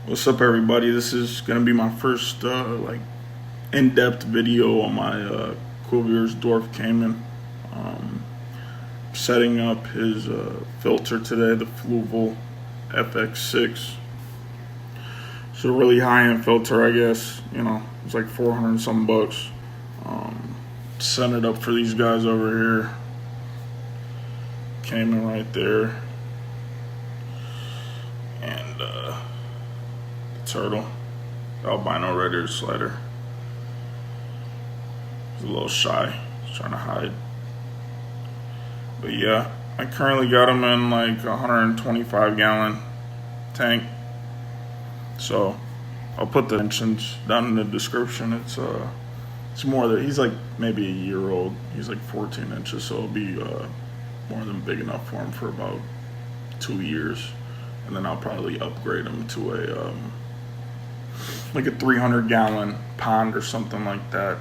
What's up, everybody? This is gonna be my first like in-depth video on my Cuvier's Dwarf Caiman. Setting up his filter today, the Fluval FX6. It's a really high-end filter, I guess. You know, it's like 400 and some bucks. Set it up for these guys over here. Caiman right there, and turtle, albino red ear slider. He's a little shy, he's trying to hide. But yeah, I currently got him in like a 125 gallon tank. So I'll put the dimensions down in the description. It's more that he's like maybe a year old. He's like 14 inches, so it'll be more than big enough for him for about 2 years. And then I'll probably upgrade him to a like a 300 gallon pond or something like that,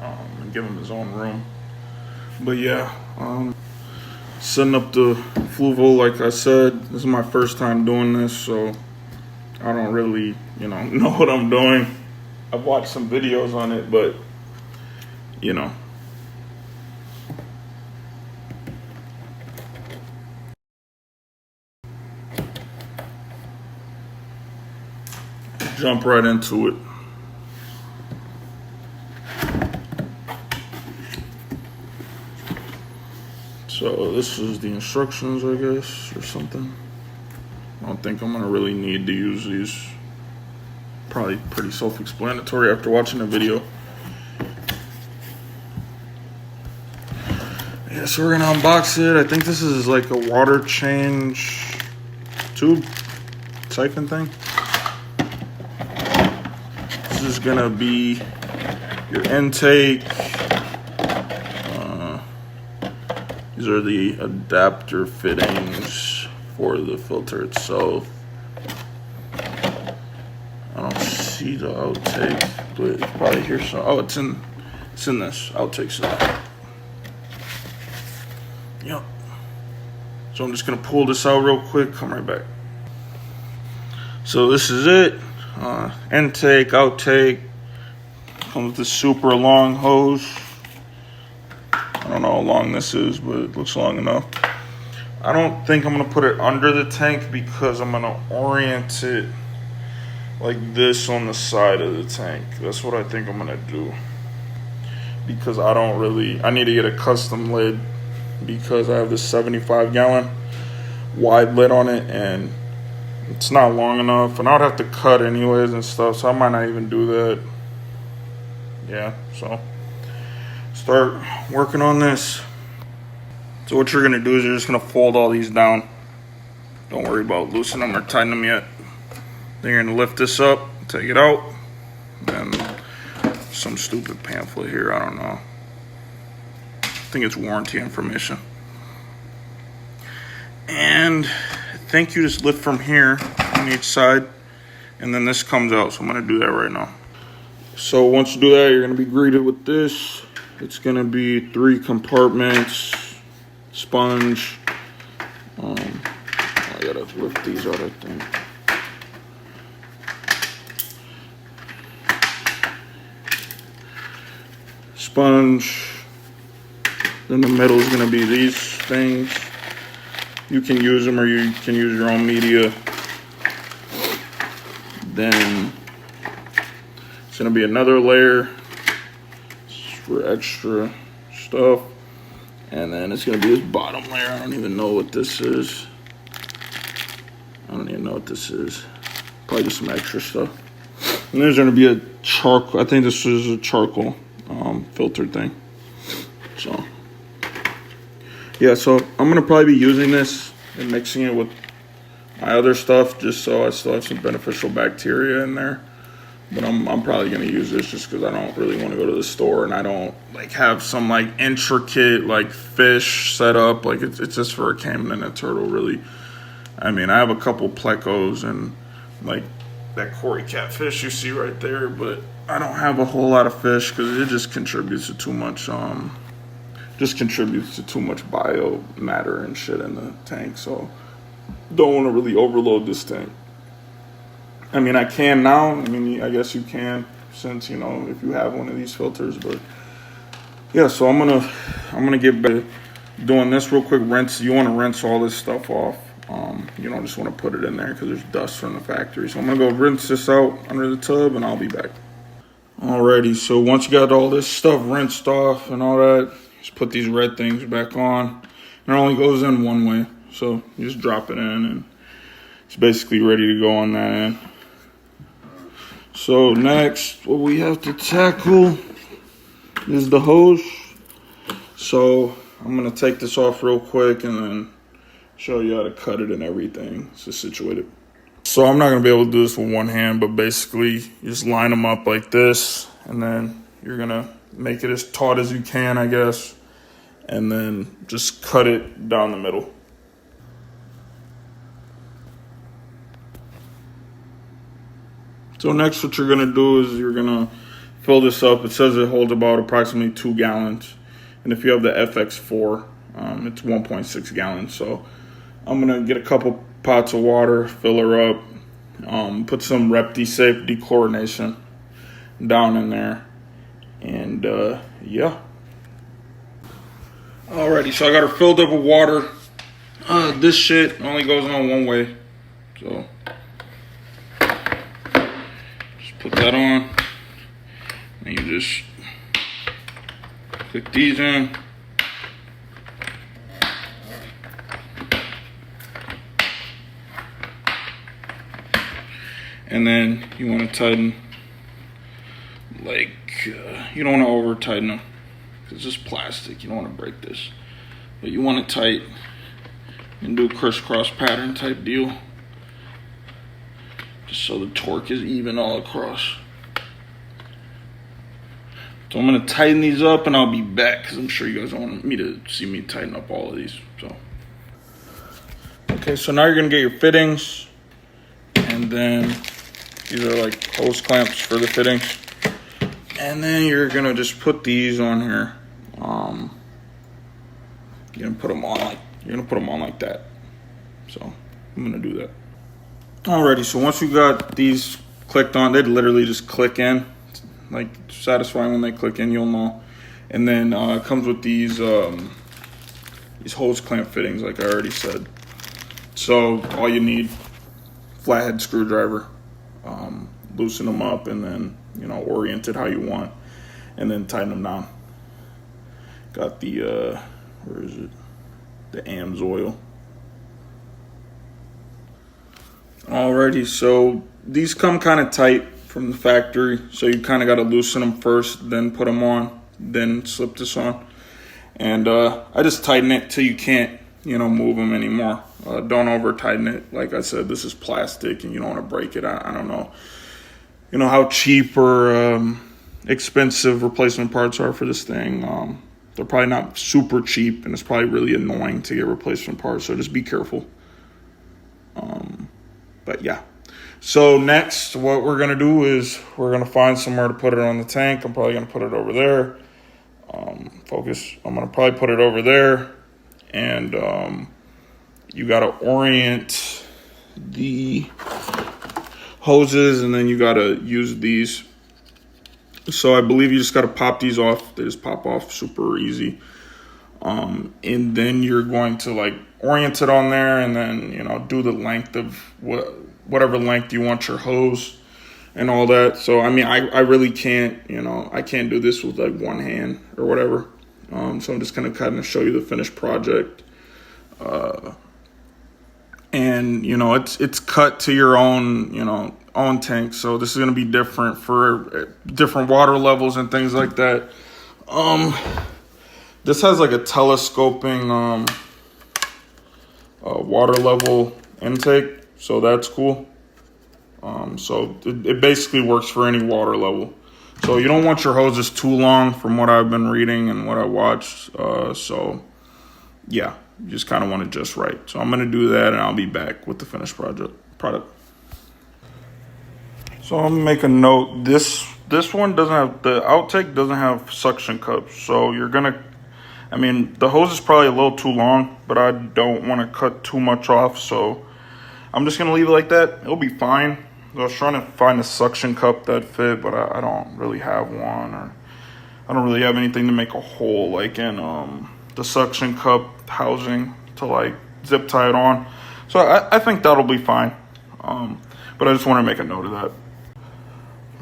and give him his own room. But yeah, setting up the Fluval, like I said, this is my first time doing this, so I don't really, know what I'm doing. I've watched some videos on it, but jump right into it. So this is the instructions, I guess, or something. I don't think I'm gonna really need to use these. Probably pretty self-explanatory after watching the video. Yeah, so we're gonna unbox it. I think this is like a water change tube siphon thing. This is gonna be your intake. These are the adapter fittings for the filter itself. I don't see the outtake, but it's probably here. So, oh, it's in this outtake slot. Yep. So I'm just gonna pull this out real quick. Come right back. So this is it. Intake, outtake. Comes with this super long hose. I don't know how long this is, but it looks long enough. I don't think I'm gonna put it under the tank because I'm gonna orient it like this on the side of the tank. That's what I think I'm gonna do. Because I need to get a custom lid because I have this 75 gallon wide lid on it and it's not long enough, and I'd have to cut anyways and stuff, so I might not even do that. Yeah, so start working on this. So what you're gonna do is you're just gonna fold all these down. Don't worry about loosening them or tightening them yet. Then you're gonna lift this up, take it out, and some stupid pamphlet here, I don't know. I think it's warranty information. And I think you just lift from here on each side, and then this comes out. So I'm gonna do that right now. So once you do that, you're gonna be greeted with this. It's gonna be 3 compartments, sponge. I gotta lift these out, I think. Sponge. Then the middle is gonna be these things. You can use them or you can use your own media. Then it's gonna be another layer for extra stuff, and then it's gonna be this bottom layer. I don't even know what this is. Probably just some extra stuff. And there's gonna be a charcoal. I think this is a charcoal filter thing. So yeah, so I'm gonna probably be using this and mixing it with my other stuff just so I still have some beneficial bacteria in there. But I'm probably gonna use this just because I don't really want to go to the store and I don't like have some like intricate like fish set up. Like it's just for a caiman and a turtle, really. I mean, I have a couple plecos and like that Cory catfish you see right there, but I don't have a whole lot of fish because it just contributes to too much bio matter and shit in the tank. So don't want to really overload this tank. I mean, I can now. I mean, I guess you can, since, you know, if you have one of these filters. But yeah, so I'm gonna get back to doing this real quick. Rinse. You want to rinse all this stuff off. You don't just want to put it in there because there's dust from the factory. So I'm gonna go rinse this out under the tub, and I'll be back. Alrighty, so once you got all this stuff rinsed off and all that, just put these red things back on. It only goes in one way, so you just drop it in and it's basically ready to go on that end. So next, what we have to tackle is the hose. So I'm gonna take this off real quick and then show you how to cut it and everything. It's just situated. So I'm not gonna be able to do this with one hand, but basically you just line them up like this, and then you're gonna make it as taut as you can, I guess, and then just cut it down the middle. So next what you're gonna do is you're gonna fill this up. It says it holds about approximately 2 gallons. And if you have the FX4, it's 1.6 gallons. So I'm gonna get a couple pots of water, fill her up, put some Repti-Safe dechlorination down in there, and yeah. Alrighty, so I got her filled up with water. This shit only goes on one way, so just put that on, and you just click these in. And then you want to tighten, like, you don't want to over tighten them, because it's plastic, you don't want to break this. But you want to tighten and do a crisscross pattern type deal, just so the torque is even all across. So I'm going to tighten these up and I'll be back, because I'm sure you guys don't want me to see me tighten up all of these. So, okay, so now you're going to get your fittings, and then these are like hose clamps for the fittings. And then you're gonna just put these on here. You're gonna put them on like that. So I'm gonna do that. Alrighty, so once you got these clicked on, they literally just click in. Like, satisfying when they click in, you'll know. And then it comes with these hose clamp fittings, like I already said. So all you need, flathead screwdriver. Loosen them up, and then, you know, orient it how you want, and then tighten them down. Got the where is it? The AMSoil. Alrighty, so these come kind of tight from the factory, so you kind of got to loosen them first, then put them on, then slip this on. And I just tighten it till you can't, you know, move them anymore. Don't over tighten it. Like I said, this is plastic and you don't want to break it. I don't know, you know, how cheap or expensive replacement parts are for this thing. They're probably not super cheap, and it's probably really annoying to get replacement parts, so just be careful. But yeah. So next, what we're going to do is we're going to find somewhere to put it on the tank. I'm probably going to put it over there. Focus. I'm going to probably put it over there. And you got to orient the hoses, and then you got to use these. So I believe you just got to pop these off. They just pop off super easy. And then you're going to, like, orient it on there, and then, you know, do the length of whatever length you want your hose and all that. So, I mean, I really can't, you know, I can't do this with, like, one hand or whatever. So I'm just going to kind of show you the finished project. And, you know, it's cut to your own, you know, own tank. So this is going to be different for different water levels and things like that. This has like a telescoping water level intake, so that's cool. So it basically works for any water level. So you don't want your hoses too long, from what I've been reading and what I watched. So yeah, you just kind of want it just right. So I'm gonna do that, and I'll be back with the finished product. So I'm gonna make a note. This one doesn't have, the outtake doesn't have suction cups. So you're gonna, I mean, the hose is probably a little too long, but I don't want to cut too much off. So I'm just gonna leave it like that. It'll be fine. I was trying to find a suction cup that fit, but I don't really have one, or I don't really have anything to make a hole like in the suction cup housing to like zip tie it on. So I think that'll be fine. But I just want to make a note of that.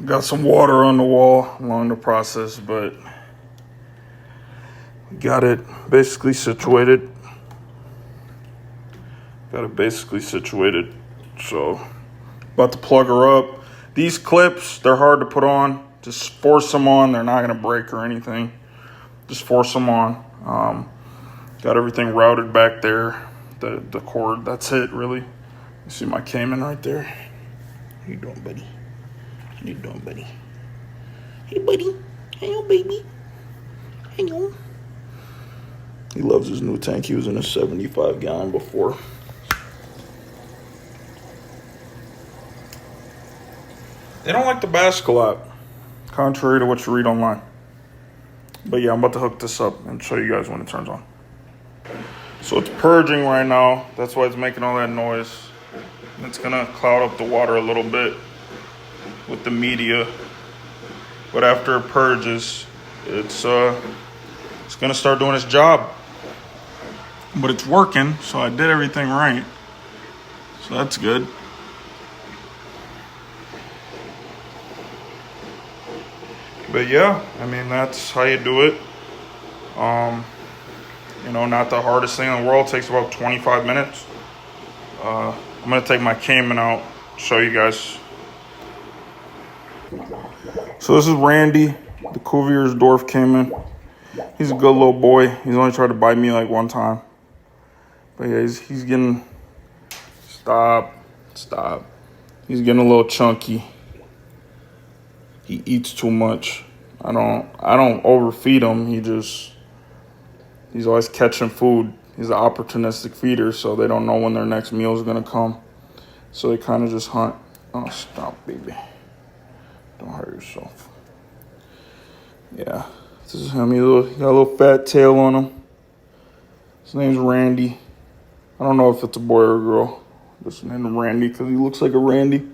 Got some water on the wall along the process, but got it basically situated. So about to plug her up. These clips, they're hard to put on. Just force them on. They're not going to break or anything. Just force them on. Got everything routed back there. The cord, that's it, really. You see my Caiman right there? How you doing, buddy? How you doing, buddy? Hey, buddy. Hey, baby. Hang on. He loves his new tank. He was in a 75-gallon before. They don't like the bask a lot, contrary to what you read online. But yeah, I'm about to hook this up and show you guys when it turns on. So it's purging right now. That's why it's making all that noise. And it's gonna cloud up the water a little bit with the media. But after it purges, it's gonna start doing its job. But it's working, so I did everything right. So that's good. But yeah, I mean, that's how you do it. You know, not the hardest thing in the world. It takes about 25 minutes. I'm gonna take my Caiman out, show you guys. So this is Randy, the Cuvier's Dwarf Caiman. He's a good little boy. He's only tried to bite me like one time. But yeah, he's getting, stop. He's getting a little chunky. He eats too much. I don't overfeed him. He's always catching food. He's an opportunistic feeder, so they don't know when their next meal is gonna come. So they kind of just hunt. Oh, stop, baby. Don't hurt yourself. Yeah, this is him. He got a little fat tail on him. His name's Randy. I don't know if it's a boy or a girl. Just named him Randy because he looks like a Randy.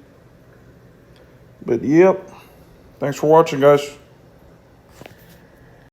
But yep. Thanks for watching, guys.